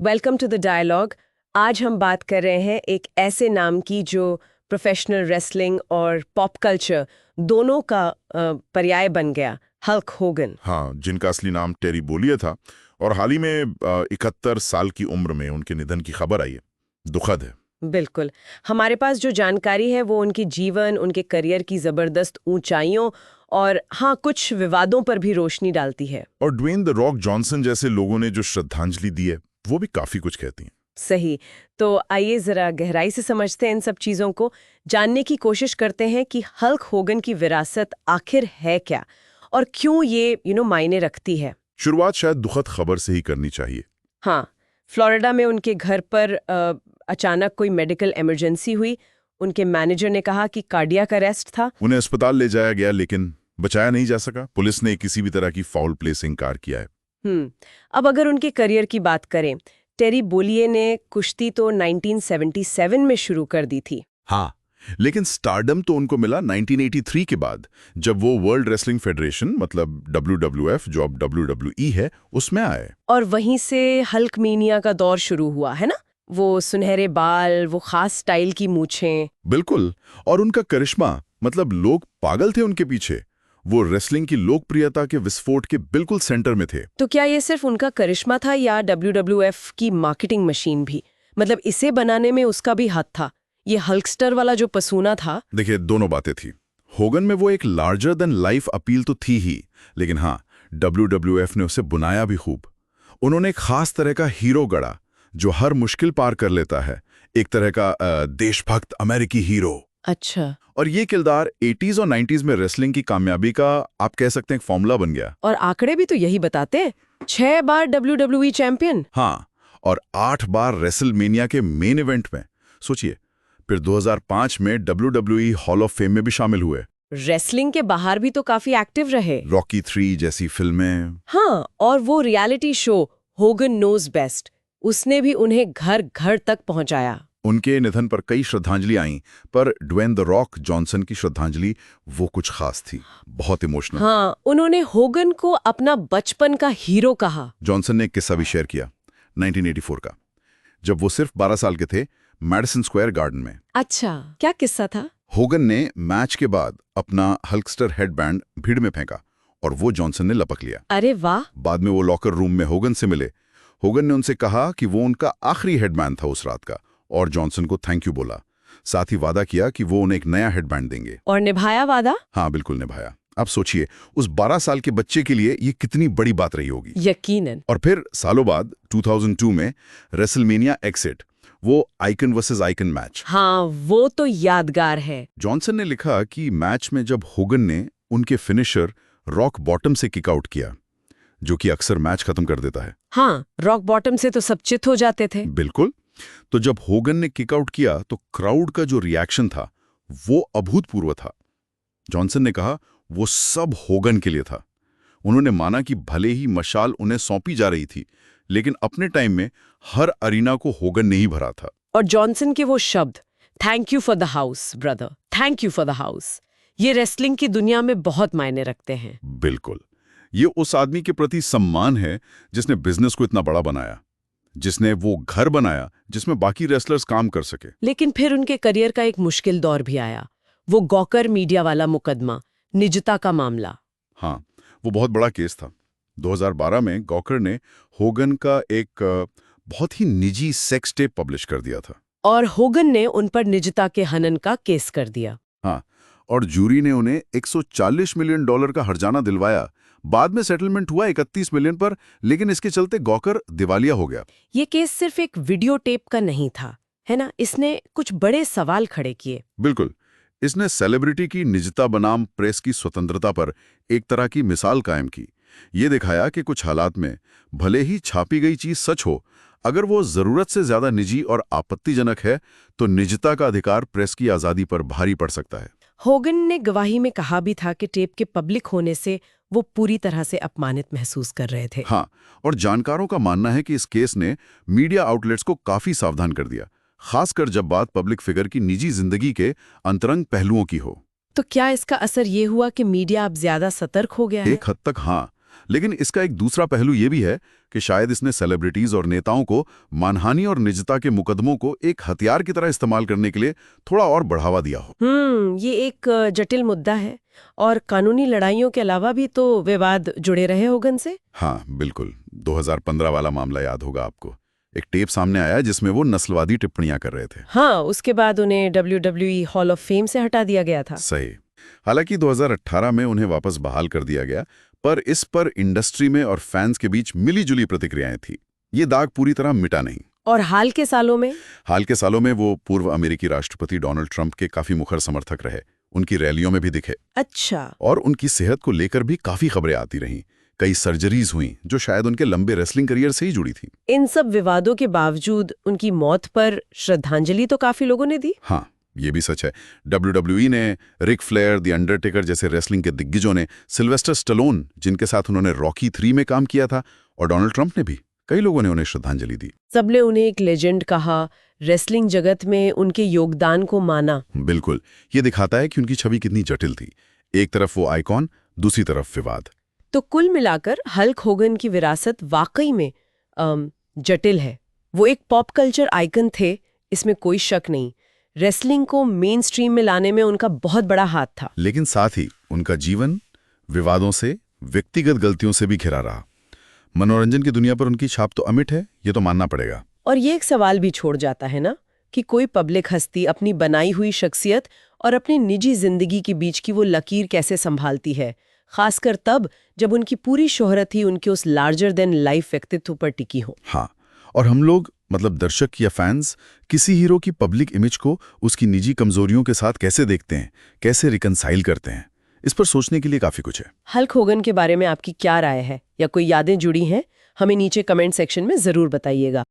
Welcome to the dialogue. आज हम बात कर रहे हैं एक ऐसे नाम की जो प्रोफेशनल रेसलिंग और पॉप कल्चर दोनों का पर्याय बन गया, हल्क होगन। हाँ, जिनका असली नाम टेरी बोलिए था और हाल ही में 71 साल की उम्र में उनके निधन की खबर आई है। दुखद है। बिल्कुल। हमारे पास जो जानकारी है वो उनके जीवन, उनके करियर की जबरदस्त ऊंचाइयों और हाँ, कुछ विवादों पर भी रोशनी डालती है। और ड्वेन द रॉक जॉनसन जैसे लोगों ने जो श्रद्धांजलि दी है वो भी काफी कुछ कहती हैं। सही। तो आइए जरा गहराई से समझते हैं इन सब चीजों को, जानने की कोशिश करते हैं कि हल्क होगन की विरासत आखिर है क्या और क्यों ये मायने रखती है। शुरुआत शायद दुखद खबर से ही करनी चाहिए। हाँ, फ्लोरिडा में उनके घर पर अचानक कोई मेडिकल इमरजेंसी हुई। उनके मैनेजर ने कहा कि कार्डियक अरेस्ट था। उन्हें अस्पताल ले जाया गया लेकिन बचाया नहीं जा सका। पुलिस ने किसी भी तरह की फाउल प्ले से इंकार किया है। अब अगर उनके करियर की बात करें, टेरी बोलिए ने कुश्ती तो 1977 में शुरू कर दी थी। हाँ, लेकिन स्टारडम तो उनको मिला 1983 के बाद, जब वो वर्ल्ड रेसलिंग फेडरेशन मतलब WWF, जो अब WWE है, उसमें आए। और वहीं से हल्क मीनिया का दौर शुरू हुआ है ना। वो सुनहरे बाल, वो खास स्टाइल की मूछें। बिल्कुल। और उनका करिश्मा, मतलब लोग पागल थे उनके पीछे। वो रेसलिंग की लोकप्रियता के विस्फोट के बिल्कुल सेंटर में थे। तो क्या ये सिर्फ उनका करिश्मा था या WWF की मार्केटिंग मशीन भी? मतलब इसे बनाने में उसका भी हाथ था। ये हल्कस्टर वाला जो पसूना था। देखिए, दोनों बातें थी। होगन में वो एक लार्जर देन लाइफ अपील तो थी ही, लेकिन हाँ, WWF ने उसे बुनाया भी खूब। उन्होंने एक खास तरह का हीरो गढ़ा जो हर मुश्किल पार कर लेता है, एक तरह का देशभक्त अमेरिकी हीरो। अच्छा। और ये किरदार 80s और 90s में रेसलिंग की कामयाबी का, आप कह सकते हैं, एक फॉर्मूला बन गया। और आंकड़े भी तो यही बताते हैं, 6 बार WWE चैंपियन। हाँ, और 8 बार रेसलमेनिया के मेन इवेंट में। सोचिए, फिर 2005 में WWE हॉल ऑफ फेम में भी शामिल हुए। रेसलिंग के बाहर भी तो काफी एक्टिव रहे। रॉकी 3 जैसी फिल्में। हाँ, और वो reality show Hogan knows best, उसने भी उन्हें घर घर तक पहुंचाया। उनके निधन पर कई श्रद्धांजलि आईं, पर ड्वेन द रॉक जॉनसन की श्रद्धांजलि वो कुछ खास थी, बहुत इमोशनल। हाँ, उन्होंने होगन को अपना बचपन का हीरो कहा। जॉनसन ने एक किस्सा भी शेयर किया 1984 का, जब वो सिर्फ 12 साल के थे, मैडिसन स्क्वायर गार्डन में। अच्छा, क्या किस्सा था? होगन ने मैच के बाद अपना हल्कस्टर हेडबैंड भीड़ में फेंका और वो जॉनसन ने लपक लिया। अरे वाह। बाद में वो लॉकर रूम में होगन से मिले। होगन ने उनसे कहा कि वो उनका आखिरी हेडबैंड था उस रात का, और जॉनसन को थैंक यू बोला। साथ ही वादा किया कि वो उन्हें एक नया हेडबैंड देंगे। और निभाया वादा? हाँ, बिल्कुल निभाया। अब सोचिए, उस 12 साल के बच्चे के लिए ये कितनी बड़ी बात रही होगी। यकीनन। और फिर सालों बाद 2002 में रेसलमेनिया एक्सिट, वो आइकन वर्सेस आइकन मैच। हाँ, वो तो यादगार है। जॉनसन ने लिखा कि मैच में जब होगन ने उनके फिनिशर रॉक बॉटम से किकआउट किया, जो कि अक्सर मैच खत्म कर देता है। हाँ, रॉक बॉटम से तो सब चित हो जाते थे। बिल्कुल। तो जब होगन ने किकआउट किया तो क्राउड का जो रिएक्शन था वो अभूतपूर्व था। जॉनसन ने कहा वो सब होगन के लिए था। उन्होंने माना कि भले ही मशाल उन्हें सौंपी जा रही थी, लेकिन अपने टाइम में हर अरीना को होगन ने ही भरा था। और जॉनसन के वो शब्द, thank you for the house brother, thank you for the house, ये रेसलिंग की दुनिया में बहुत मायने रखते हैं। बिल्कुल। ये उस आदमी के प्रति सम्मान है जिसने बिजनेस को इतना बड़ा बनाया, जिसने वो घर बनाया जिसमें बाकी रेसलर्स काम कर सके। लेकिन फिर उनके करियर का एक मुश्किल दौर भी आया, वो गॉकर मीडिया वाला मुकदमा, निजता का मामला। हाँ, वो बहुत बड़ा केस था। 2012 में गॉकर ने होगन का एक बहुत ही निजी सेक्स टेप पब्लिश कर दिया था। और होगन ने उन पर निजता के हनन का केस कर दिया। हाँ, और जूरी ने उन्हें $140 मिलियन का हर्जाना दिलवाया। बाद में सेटलमेंट हुआ 31 मिलियन पर, लेकिन इसके चलते गॉकर दिवालिया हो गया। ये केस सिर्फ एक वीडियो टेप का नहीं था, है ना, इसने कुछ बड़े सवाल खड़े किए। बिल्कुल। इसने सेलिब्रिटी की निजता बनाम प्रेस की स्वतंत्रता पर एक तरह की मिसाल कायम की। ये दिखाया कि कुछ हालात में भले ही छापी गई चीज सच हो, अगर वो जरूरत से ज्यादा निजी और आपत्तिजनक है तो निजता का अधिकार प्रेस की आजादी पर भारी पड़ सकता है। होगन ने गवाही में कहा भी था कि टेप के पब्लिक होने से वो पूरी तरह से अपमानित महसूस कर रहे थे। हाँ, और जानकारों का मानना है कि इस केस ने मीडिया आउटलेट्स को काफी सावधान कर दिया, खासकर जब बात पब्लिक फिगर की निजी जिंदगी के अंतरंग पहलुओं की हो। तो क्या इसका असर ये हुआ कि मीडिया अब ज्यादा सतर्क हो गया है? एक हद तक हाँ। लेकिन इसका एक दूसरा पहलू ये भी है कि शायद इसने सेलिब्रिटीज और नेताओं को मानहानि और निजता के मुकदमों को एक हथियार की तरह इस्तेमाल करने के लिए थोड़ा और बढ़ावा दिया हो। ये एक जटिल मुद्दा है। और कानूनी लड़ाइयों के अलावा भी तो विवाद जुड़े रहे होगन से। हाँ बिल्कुल, 2015 वाला मामला याद होगा आपको। एक टेप सामने आया जिसमें वो नस्लवादी टिप्पणियां कर रहे थे। हाँ, उसके बाद उन्हें WWE हॉल ऑफ फेम से हटा दिया गया था। सही। हालांकि 2018 में उन्हें वापस बहाल कर दिया गया, पर इस पर इंडस्ट्री में और फैंस के बीच मिली-जुली प्रतिक्रियाएं थी। ये दाग पूरी तरह मिटा नहीं। और हाल के सालों में वो पूर्व अमेरिकी राष्ट्रपति डोनाल्ड ट्रंप के काफी मुखर समर्थक रहे। उनकी रैलियों में भी दिखे। अच्छा। और उनकी सेहत को लेकर भी काफी खबरें आती रहीं। कई सर्जरीज हुई जो शायद उनके लंबे रेसलिंग करियर से ही जुड़ी थी। इन सब विवादों के बावजूद उनकी मौत पर श्रद्धांजलि तो काफी लोगों ने दी। हाँ, ये भी सच है। WWE ने, रिक फ्लेयर, द अंडरटेकर जैसे रेसलिंग के दिग्गजों ने, सिल्वेस्टर स्टैलोन जिनके साथ उन्होंने रॉकी 3 में काम किया था, और डोनाल्ड ट्रंप ने भी, कई लोगों ने उन्हें श्रद्धांजलि दी। सबने उन्हें एक लेजेंड कहा, रेसलिंग जगत में उनके योगदान को माना। बिल्कुल, ये दिखाता है कि उनकी छवि कितनी जटिल थी। एक तरफ वो आइकॉन, दूसरी तरफ विवाद। तो कुल मिलाकर हल्क होगन की विरासत वाकई में जटिल है। वो एक पॉप कल्चर आइकन थे, इसमें कोई शक नहीं। रेसलिंग को मेन स्ट्रीम में लाने में उनका बहुत बड़ा हाथ था। लेकिन साथ ही उनका जीवन विवादों से, व्यक्तिगत गलतियों से भी घिरा रहा। मनोरंजन की दुनिया पर उनकी छाप तो अमिट है, ये तो मानना पड़ेगा। और ये एक सवाल भी छोड़ जाता है ना, कि कोई पब्लिक हस्ती अपनी बनाई हुई शख्सियत और अपनी निजी जिंदगी के बीच की वो लकीर कैसे संभालती है, खासकर तब जब उनकी पूरी शोहरत ही उनके उस लार्जर देन लाइफ व्यक्तित्व पर टिकी हो। हाँ, और हम लोग, मतलब दर्शक या फैंस, किसी हीरो की पब्लिक इमेज को उसकी निजी कमजोरियों के साथ कैसे देखते हैं, कैसे रिकंसाइल करते हैं, इस पर सोचने के लिए काफी कुछ है। हल्क होगन के बारे में आपकी क्या राय है, या कोई यादें जुड़ी हैं, हमें नीचे कमेंट सेक्शन में जरूर बताइएगा।